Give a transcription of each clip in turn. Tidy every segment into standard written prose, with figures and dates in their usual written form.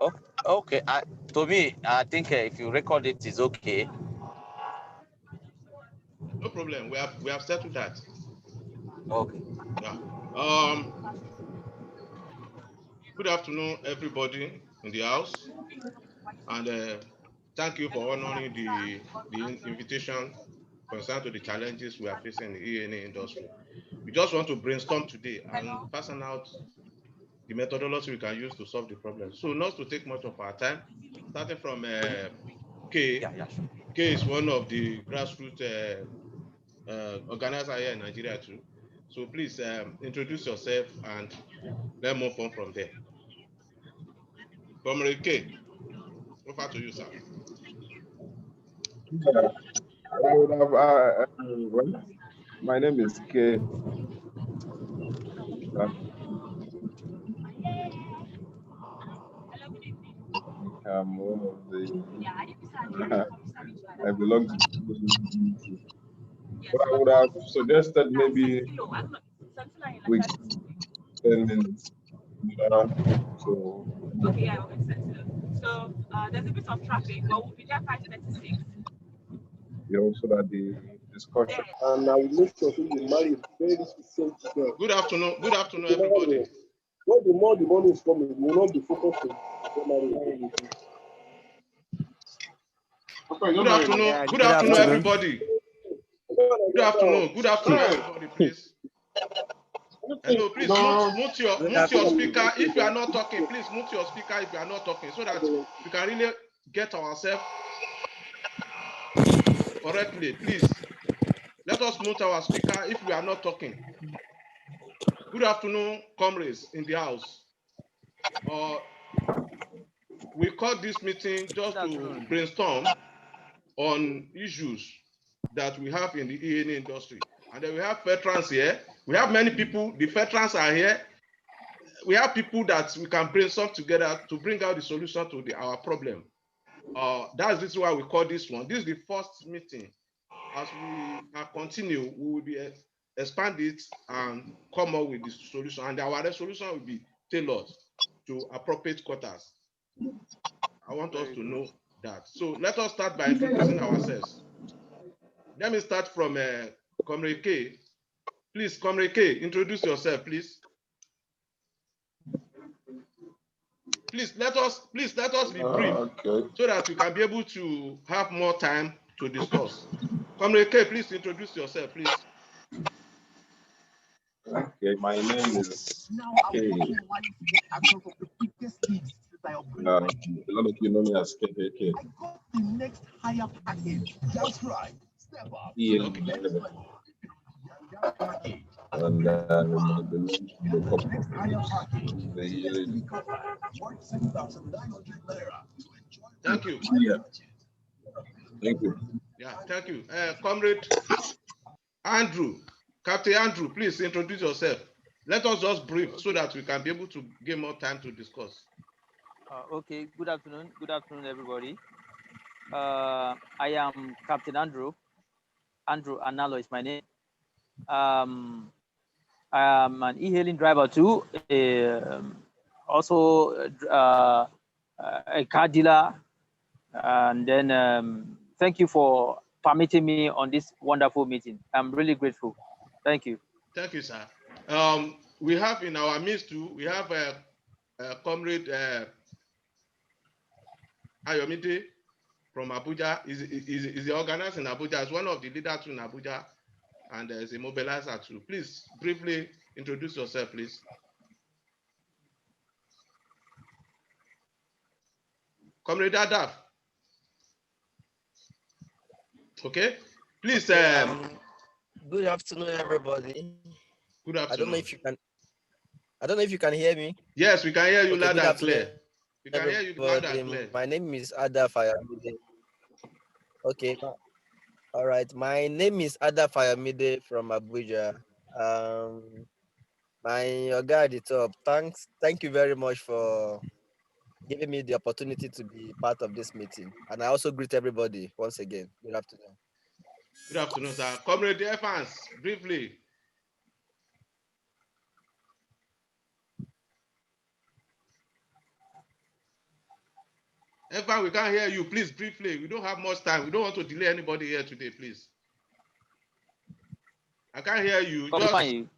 Oh, okay. To me, I think if you record it, is okay. No problem. We have settled that. Okay. Yeah. Good afternoon, everybody in the house, and thank you for honoring the invitation concerned to the challenges we are facing in the E&A industry. We just want to brainstorm today and fasten out the methodology we can use to solve the problem. So not to take much of our time, starting from K. Yeah, sure. K is one of the grassroots organizer here in Nigeria too. So please introduce yourself and let's move on from there. Comrade K, over to you, sir. I would have, well, my name is K. I'm one of the, I belong to the, but I would have suggested maybe we 10 minutes. So, okay, yeah, it makes sense. So there's a bit of traffic, but we'll be there 5:36. so that the discussion. And I will make sure you marry a very decent girl. Good afternoon, everybody. Well, the more the money is coming, we will not be focused on Good afternoon, everybody. Good afternoon, everybody, please. Hello, please mute your speaker. If you are not talking, please mute your speaker if you are not talking, so that we can really get ourselves correctly. Please, let us mute our speaker if we are not talking. Good afternoon, comrades in the house. We called this meeting just to brainstorm on issues that we have in the E&A industry. And then we have veterans here. We have many people. The veterans are here. We have people that we can brainstorm together to bring out the solution to our problem. That's this why we call this one. This is the first meeting. As we continue, we will be expand it and come up with the solution. And our resolution will be tailored to appropriate quarters. I want us to know that. So let us start by introducing ourselves. Let me start from Comrade K. Please, Comrade K, introduce yourself, please. Please let us be brief, so that we can be able to have more time to discuss. Comrade K, please introduce yourself, please. Okay, my name is K. A lot of you know me as KKK. The next higher package. That's right. Step up. And Thank you. Yeah. Thank you. Yeah, thank you. Comrade Andrew, Captain Andrew, please introduce yourself. Let us just brief so that we can be able to get more time to discuss. Okay, good afternoon, everybody. I am Captain Andrew. Andrew Analo is my name. I am an e-hailing driver too, also a car dealer. And then thank you for permitting me on this wonderful meeting. I'm really grateful. Thank you. Thank you, sir. We have in our midst too, we have Comrade Ayomide from Abuja. Is the organizer in Abuja, is one of the leaders in Abuja, and is a mobilizer too. Please briefly introduce yourself, please. Comrade Adaf. Okay, please. Good afternoon, everybody. Good afternoon. I don't know if you can hear me. Yes, we can hear you loud and clear. We can hear you loud and clear. My name is Ada Fayamide. Okay. All right. My name is Ada Fayamide from Abuja. My guy at the top. Thank you very much for giving me the opportunity to be part of this meeting. And I also greet everybody once again. Good afternoon. Good afternoon, sir. Comrade Evans, briefly. Evan, we can't hear you. Please, briefly. We don't have much time. We don't want to delay anybody here today, please. I can't hear you.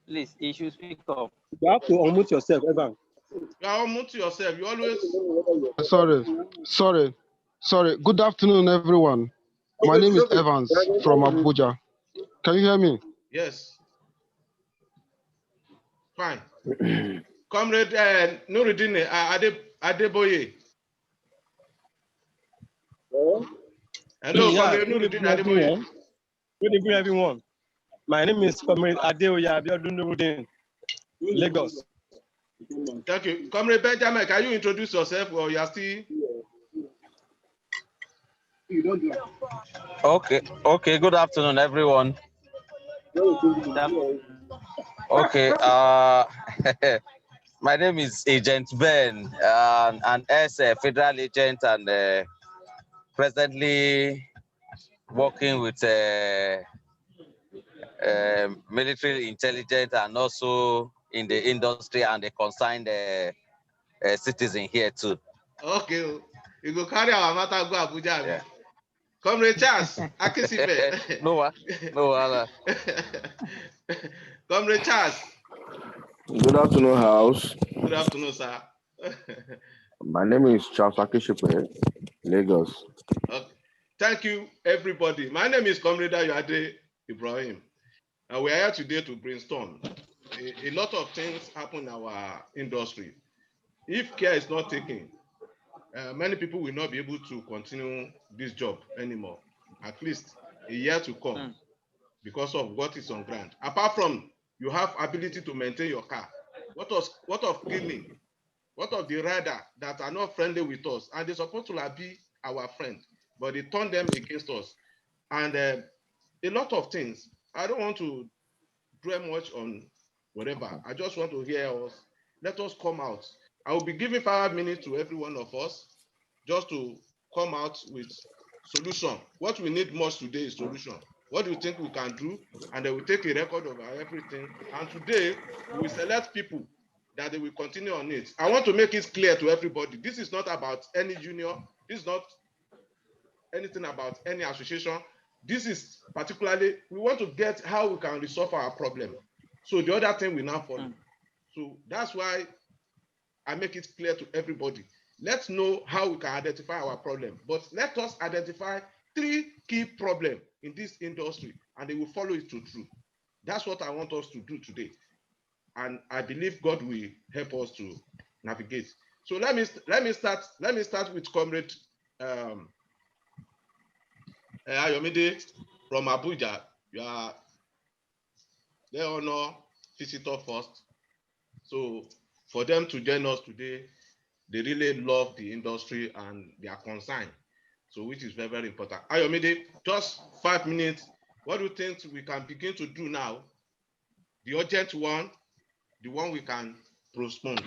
Please, you should speak up. You have to unmute yourself, Evan. You are unmute yourself. You always. Sorry. Good afternoon, everyone. My name is Evans from Abuja. Can you hear me? Yes. Fine. Comrade Nuruddin Adeboye. Hello, Comrade Nuruddin Adeboye. Good evening, everyone. My name is Comrade Adeoye Abiodun Nuruddin, Lagos. Thank you. Comrade Benjamin, can you introduce yourself or you are still? Okay. Good afternoon, everyone. Okay. My name is Agent Ben, an federal agent, and presently working with military intelligence and also in the industry and the concerned citizen here too. Okay, you go carry our matter go Abuja. Yeah. Comrade Charles Akisife. No. Comrade Charles. Good afternoon, House. Good afternoon, sir. My name is Charles Akisife, Lagos. Okay. Thank you, everybody. My name is Comrade Ayode Ibrahim. And we are here today to brainstorm. A lot of things happen in our industry. If care is not taken, many people will not be able to continue this job anymore, at least a year to come, because of what is on ground. Apart from you have ability to maintain your car, what of cleaning? What of the rider that are not friendly with us? And they're supposed to be our friend, but they turn them against us. And a lot of things. I don't want to dwell much on whatever. I just want to hear us. Let us come out. I will be giving 5 minutes to every one of us just to come out with solution. What we need most today is solution. What do you think we can do? And then we take a record of everything. And today we will select people that they will continue on it. I want to make it clear to everybody. This is not about any union. This is not anything about any association. This is particularly, we want to get how we can resolve our problem. So the other thing we now follow. So that's why I make it clear to everybody. Let's know how we can identify our problem. But let us identify 3 key problems in this industry, and they will follow it to through. That's what I want us to do today. And I believe God will help us to navigate. So let me start with Comrade Ayomide from Abuja. You are the honor visitor first. So for them to join us today, they really love the industry and they are concerned. So which is very, very important. Ayomide, just 5 minutes. What do you think we can begin to do now? The urgent one, the one we can postpone.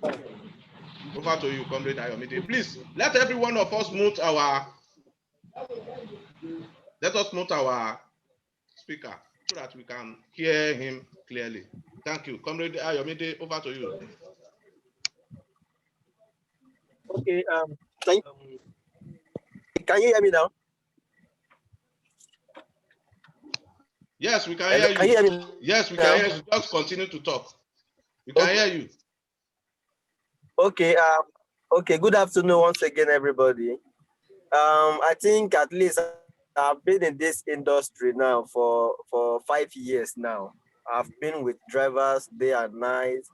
Over to you, Comrade Ayomide. Please let every one of us mute our speaker so that we can hear him clearly. Thank you. Comrade Ayomide, over to you. Okay, can you hear me now? Yes, we can hear you. Can you hear me? Yes, we can hear you. Just continue to talk. We can hear you. Okay, okay, good afternoon once again, everybody. I think at least I've been in this industry now for 5 years now. I've been with drivers day and night.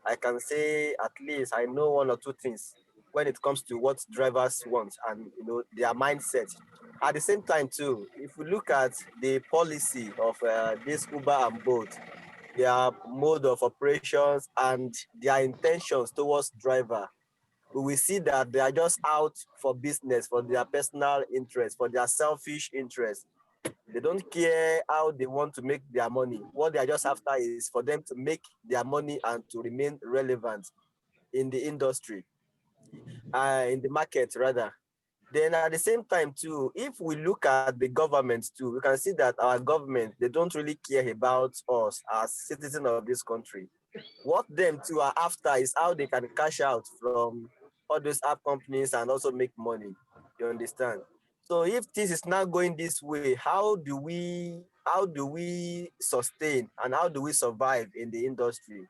I can say at least I know 1 or 2 things when it comes to what drivers want and their mindset. At the same time too, if we look at the policy of this Uber and Bolt, their mode of operations and their intentions towards driver, we will see that they are just out for business, for their personal interest, for their selfish interest. They don't care how they want to make their money. What they are just after is for them to make their money and to remain relevant in the industry, in the market rather. Then at the same time too, if we look at the government too, we can see that our government, they don't really care about us as citizens of this country. What them too are after is how they can cash out from all those app companies and also make money. You understand? So if this is not going this way, how do we sustain and how do we survive in the industry?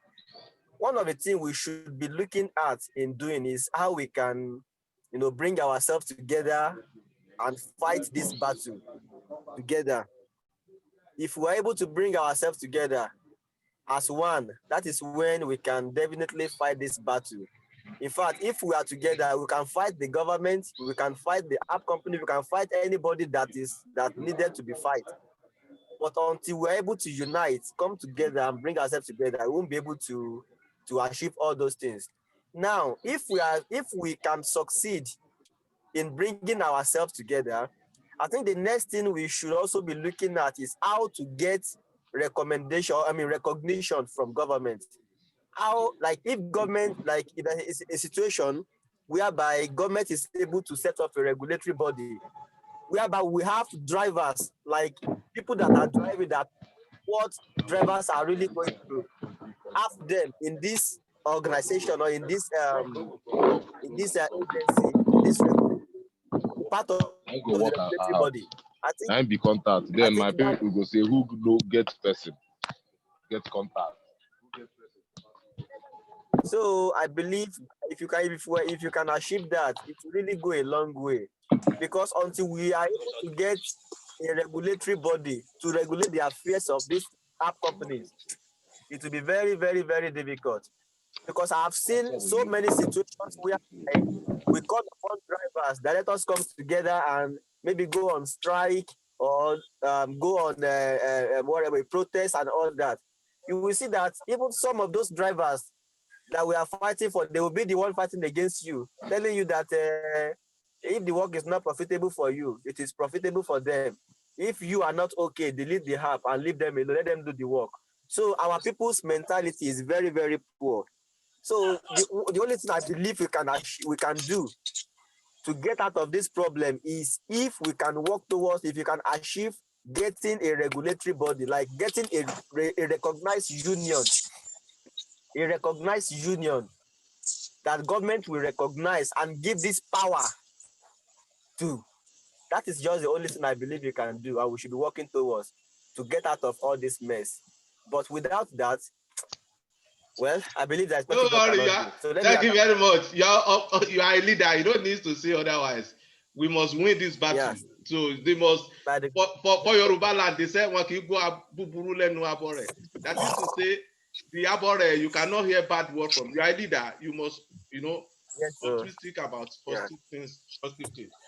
One of the things we should be looking at in doing is how we can, bring ourselves together and fight this battle together. If we're able to bring ourselves together as one, that is when we can definitely fight this battle. In fact, if we are together, we can fight the government, we can fight the app company, we can fight anybody that needed to be fight. But until we're able to unite, come together and bring ourselves together, we won't be able to achieve all those things. Now, if we can succeed in bringing ourselves together, I think the next thing we should also be looking at is how to get recognition from government. How, like, if government, like in a situation whereby government is able to set up a regulatory body, whereby we have drivers, like people that are driving, that what drivers are really going through, have them in this organization or in this agency, this part of I the go work regulatory out. body. I think I be contact. Then my that- people go say who no get person, get contact. So I believe if you can achieve that, it will really go a long way. Because until we are able to get a regulatory body to regulate the affairs of these app companies, it will be very, very, very difficult. Because I have seen so many situations where we call upon drivers that let us come together and maybe go on strike or go on whatever, protest and all that. You will see that even some of those drivers that we are fighting for, they will be the one fighting against you, telling you that if the work is not profitable for you, it is profitable for them. If you are not okay, delete the app and leave them alone, let them do the work. So our people's mentality is very, very poor. So the only thing I believe we can do to get out of this problem is if we can work towards, if you can achieve getting a regulatory body, like getting a recognized union that government will recognize and give this power to. That is just the only thing I believe you can do and we should be working towards to get out of all this mess. But without that, well, I believe that's Don't worry, thank you very much. You are a leader. You don't need to say otherwise. We must win this battle. Yes. So they must for Yoruba land, they say that is to say the abore, you cannot hear bad word from. You are a leader. You must, optimistic about positive things,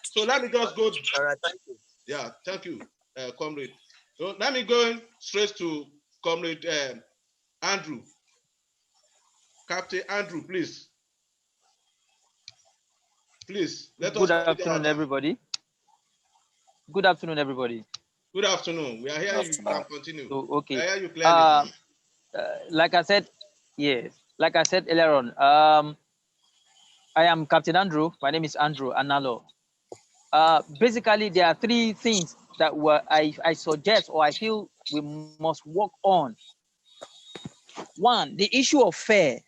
So let me just go. All right, thank you. Yeah, thank you, comrade. So let me go straight to comrade Andrew. Captain Andrew, please. Please, let us. Good afternoon, everybody. Good afternoon, everybody. Good afternoon. We are here. You can continue. So, okay. I hear you clearly. Like I said, yes. Like I said earlier on, I am Captain Andrew. My name is Andrew Analo. Basically, there are three things that I suggest or I feel we must work on. One, the issue of fare.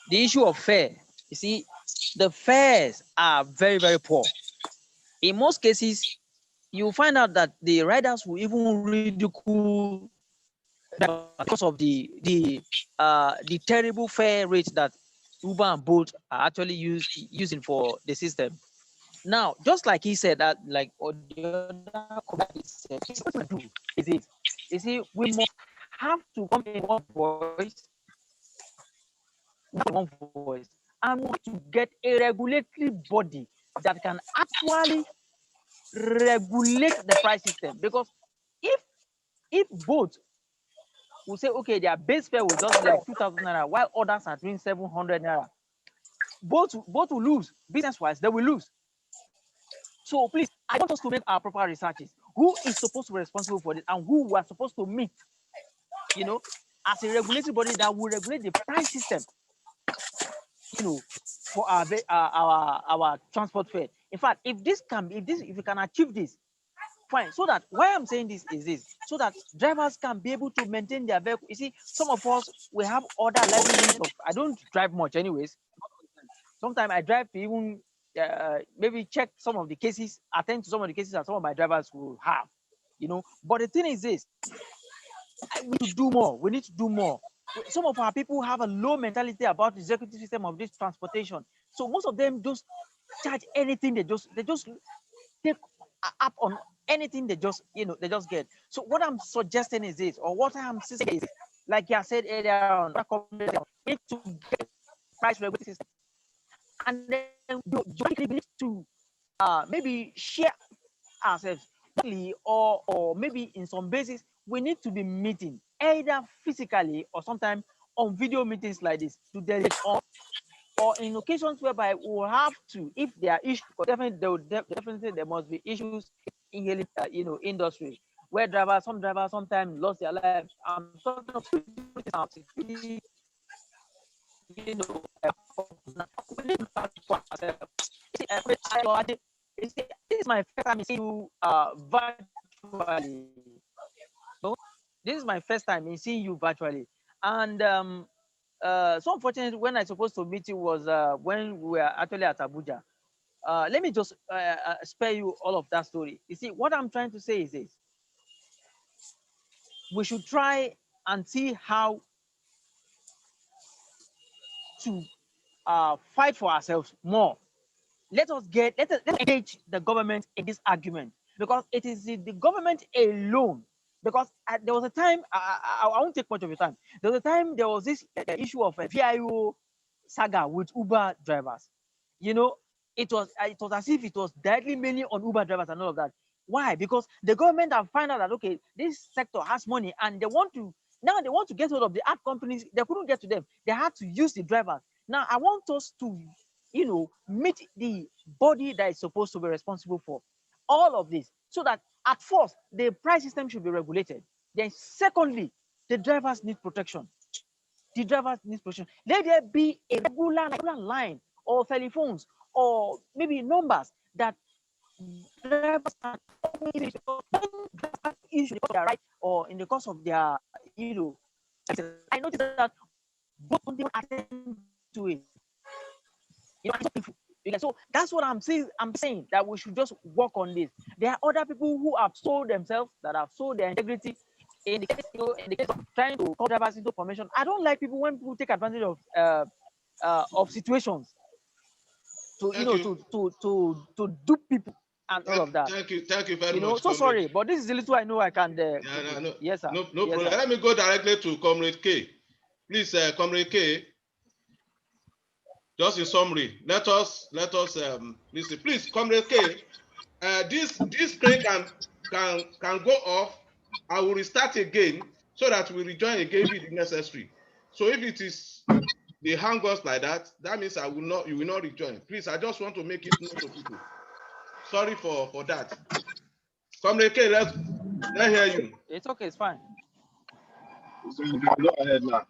The issue of fare. You see, the fares are very, very poor. In most cases, you find out that the riders will even ridicule because of the terrible fare rate that Uber and Bolt are actually using for the system. Now, just like he said that, like the other communities said, what we do is it. You see, we must have to come in one voice, and we want to get a regulatory body that can actually regulate the price system. Because if both will say, okay, their base fare will just be like 2,000 naira, while others are doing 700 naira, both will lose. Business-wise, they will lose. So please, I want us to make our proper researches. Who is supposed to be responsible for this and who we are supposed to meet, as a regulatory body that will regulate the price system, for our transport fare. In fact, if we can achieve this, fine. So that why I'm saying this is this, so that drivers can be able to maintain their vehicle. You see, some of us we have other livelihoods. I don't drive much, anyways. Sometimes I drive to even maybe check some of the cases, attend to some of the cases that some of my drivers will have, you know. But the thing is this, we need to do more. We need to do more. Some of our people have a low mentality about the executive system of this transportation. So most of them just charge anything. They just take up on anything they just get. So what I'm suggesting is this, or what I'm saying is, like I said earlier on, we need to get price regulation system, and then we need to maybe share ourselves, or maybe in some basis we need to be meeting either physically or sometimes on video meetings like this to delegate on, or in occasions whereby we will have to, if there are issues, definitely there must be issues in the industry where some drivers sometimes lost their lives. I'm talking of security, we need to fight for ourselves. This is my first time seeing you virtually. No, this is my first time in seeing you virtually, and so unfortunately, when I supposed to meet you was when we were actually at Abuja. Let me just spare you all of that story. You see, what I'm trying to say is this: we should try and see how to fight for ourselves more. Let us engage the government in this argument, because it is the government alone. Because there was a time, I won't take much of your time. There was a time there was this issue of a VIO saga with Uber drivers. You know, it was as if it was directly mainly on Uber drivers and all of that. Why? Because the government have found out that okay, this sector has money, and they want to get hold of the app companies. They couldn't get to them. They had to use the drivers. Now I want us to meet the body that is supposed to be responsible for all of this, so that at first the price system should be regulated. Then secondly, the drivers need protection. The drivers need protection. Let there be a regular line or telephones or maybe numbers that drivers can issue their right, or in the course of their I noticed that both of them attend to it. So that's what I'm saying. I'm saying that we should just work on this. There are other people who have sold themselves, that have sold their integrity. In the case of trying to call drivers into formation, I don't like when people take advantage of situations to to dupe people and all of that. Thank you very much. So sorry, but this is the little I know I can. Yes, sir. No yes, problem. Sir. Let me go directly to Comrade K. Please, Comrade K. Just in summary, let us listen. Please, Comrade K. This screen can go off. I will restart again so that we rejoin again if necessary. So if it is they hang us like that, that means you will not rejoin. Please, I just want to make it known to people. Sorry for that. Comrade K, let's hear you. It's okay, it's fine. So you can go ahead now.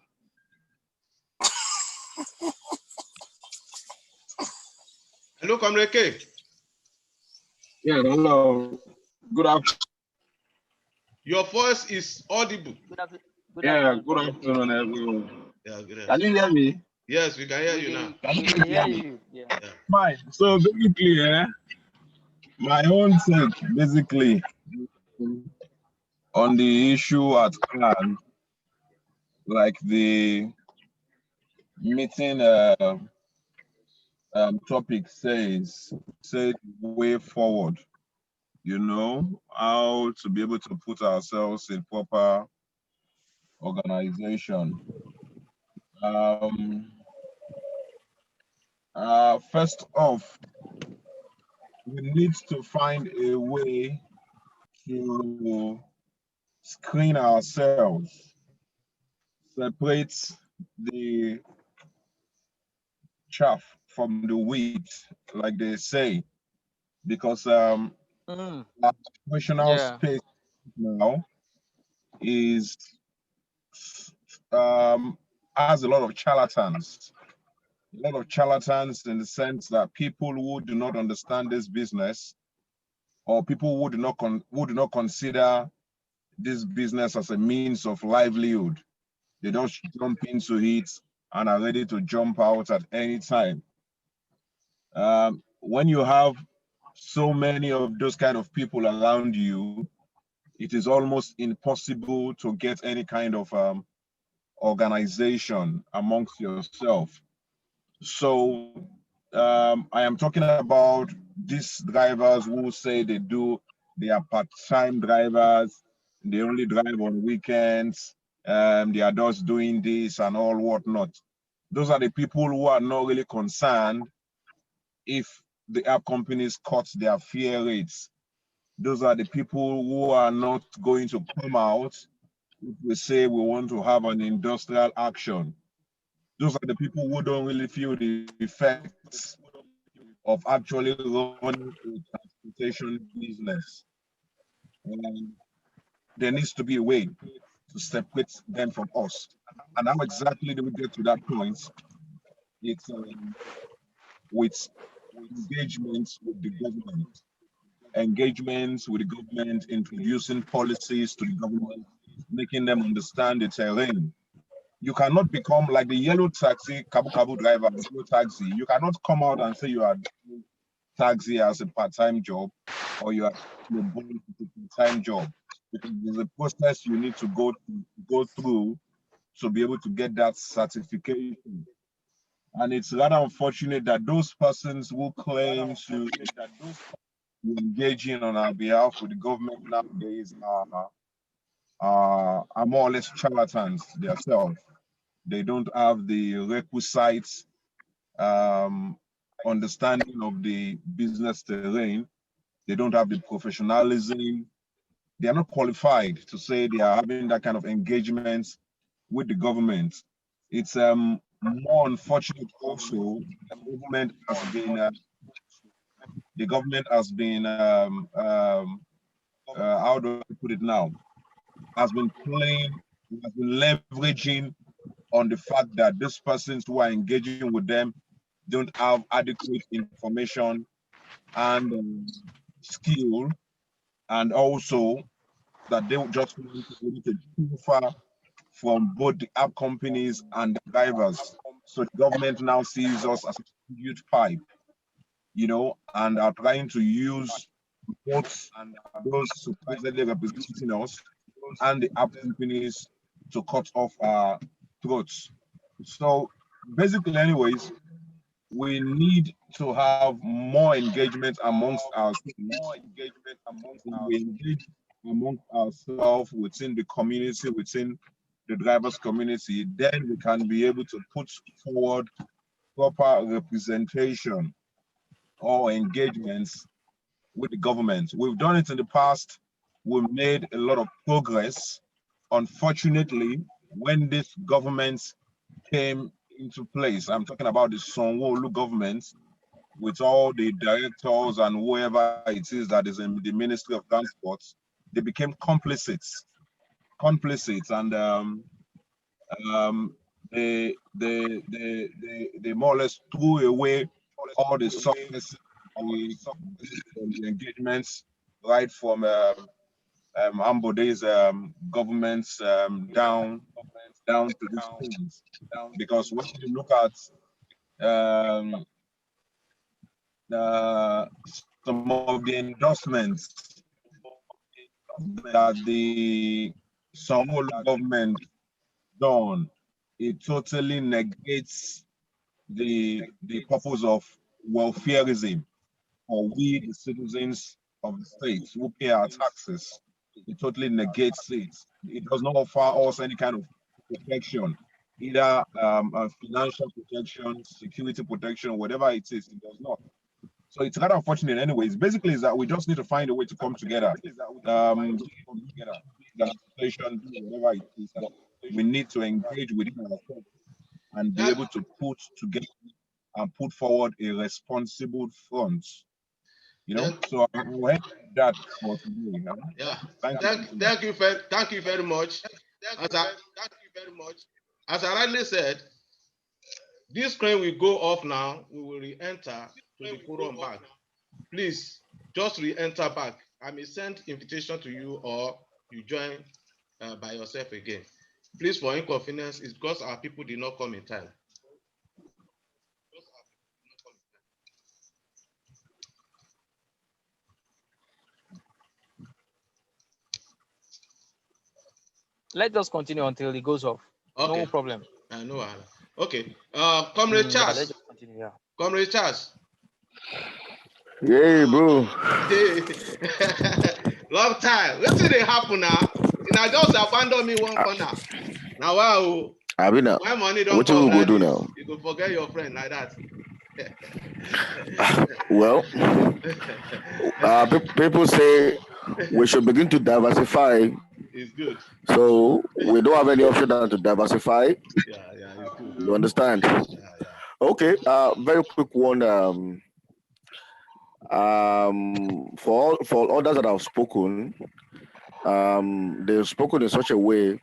Hello, Comrade K. Yeah, hello. Good afternoon. Your voice is audible. Good afternoon, everyone. Yeah, good. Can you hear me? Yes, we can hear you now. Can you hear you? Yeah. Fine. So basically, my own take, basically, on the issue at hand, like the meeting topic says way forward, how to be able to put ourselves in proper organization. First off, we need to find a way to screen ourselves, separate the chaff from the wheat, like they say, because our professional space now is has a lot of charlatans. A lot of charlatans in the sense that people who do not understand this business, or people who do not consider this business as a means of livelihood, they just jump into it and are ready to jump out at any time. When you have so many of those kind of people around you, it is almost impossible to get any kind of organization amongst yourself. So I am talking about these drivers who say they are part-time drivers, they only drive on weekends, they are just doing this and all whatnot. Those are the people who are not really concerned if the app companies cut their fare rates. Those are the people who are not going to come out if we say we want to have an industrial action. Those are the people who don't really feel the effects of actually running a transportation business. There needs to be a way to separate them from us. And how exactly do we get to that point? It's with engagements with the government. Engagements with the government, introducing policies to the government, making them understand the terrain. You cannot become like the yellow taxi, Kabu Kabu driver, yellow taxi. You cannot come out and say you are doing taxi as a part-time job or you are born to a part-time job. Because there's a process you need to go through to be able to get that certification. And it's rather unfortunate that those persons who claim to engaging on our behalf with the government nowadays are more or less charlatans themselves. They don't have the requisite understanding of the business terrain. They don't have the professionalism. They are not qualified to say they are having that kind of engagement with the government. It's more unfortunate also. The government has been how do I put it now? Has been leveraging on the fact that these persons who are engaging with them don't have adequate information and skill, and also that they just want to too far from both the app companies and the drivers. So the government now sees us as a huge pipe, and are trying to use both those supposedly representing us and the app companies to cut off our throats. So basically, anyways, we need to have more engagement amongst ourselves. We engage amongst ourselves within the community, within the drivers community, then we can be able to put forward proper representation or engagements with the government. We've done it in the past. We've made a lot of progress. Unfortunately, when this government came into place, I'm talking about the Sanwo-Olu government, with all the directors and whoever it is that is in the Ministry of Transport, they became complicit, and they more or less threw away all the success the engagements right from Ambode's governments down to these things. Because when you look at some of the endorsements that the Sanwo-Olu government done, it totally negates the purpose of welfareism, or we, the citizens of the state who pay our taxes. It totally negates it. It does not offer us any kind of protection, either financial protection, security protection, whatever it is, it does not. So it's rather unfortunate anyways. Basically, is that we just need to find a way to come together. The situation, whatever it is, we need to engage within ourselves and be able to put together and put forward a responsible front. So I will end that for today. Yeah. Thank you very much. As I rightly said, this screen will go off now. We will re-enter to the forum back. Please just re-enter back. I may send invitation to you, or you join by yourself again. Please, for inconvenience, it's because our people did not come in time. Let's just continue until it goes off. Okay. No problem. No. Okay. Comrade Charles. Let's just continue. Yeah. Comrade Charles. Hey, bro. Hey. Long time. Let's see they happen now. Now just abandon me one corner. Now wow. I mean, my money don't what you go do now? You go forget your friend like that. Well, people say we should begin to diversify. It's good. So we don't have any option than to diversify. Yeah, it's good. You understand? Yeah. Okay. Very quick one. For others that have spoken, they've spoken in such a way